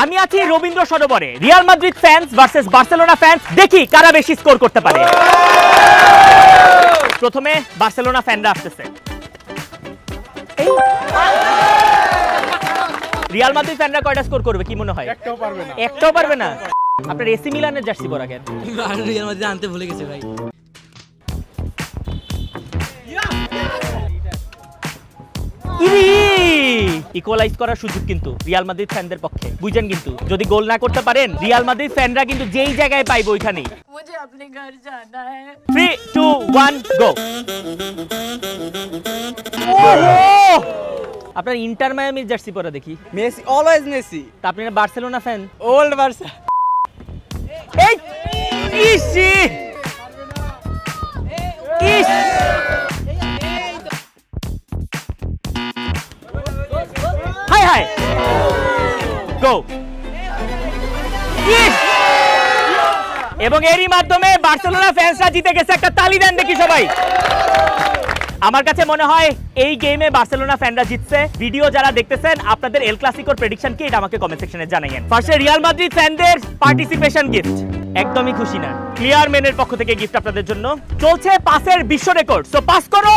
আমি আছি রবীন্দ্র সরোবরে, Real Madrid fans versus Barcelona fans, দেখি কারা বেশি স্কোর করতে পারে। প্রথমে বার্সেলোনা ফ্যানরা আসতেছে। রিয়াল মাদ্রিদ ফ্যানরা কয়টা স্কোর করবে কি মনে হয়? একটাও পারবে না। একটাও পারবে না? আপনার এসি মিলানের জার্সি পরা কেন? রিয়াল মাদ্রিদ আনতে ভুলে গেছে ভাই। ইকুয়ালাইজ করার সুযোগ কিন্তু রিয়াল মাদ্রিদ ফ্যানদের পক্ষে, বুঝেন? কিন্তু যদি গোল না করতে পারেন রিয়াল মাদ্রিদ ফ্যানরা কিন্তু যেই জায়গায় পাইবে ওইখানেই। मुझे अपने घर जाना है। 3 2 1 গো। আপনার ইন্টার মায়ামির জার্সি পরা দেখি। Messi, always Messi. তা আপনি না বার্সেলোনা ফ্যান? Old Barca. এই ইসি ইস হাই হাই গো। এবং এরই মাধ্যমে বার্সেলোনা ফ্যান্সরা জিতে গেছে। একটা তালি দেন দেখি সবাই। আমার কাছে মনে হয় এই গেমে বার্সেলোনা ফ্যানরা জিতছে। ভিডিও যারা দেখতেছেন আপনাদের এল ক্লাসিকোর প্রেডিকশন কি, এটা আমাকে কমেন্ট সেকশনে জানাইয়েন। ফার্স্টে রিয়াল মাদ্রিদ ফ্যানদের পার্টিসিপেশন গিফট, একদমই খুশি না। ক্লিয়ার মেনের পক্ষ থেকে গিফট আপনাদের জন্য। চলছে পাসের বিশ্ব রেকর্ড, সো পাস করো।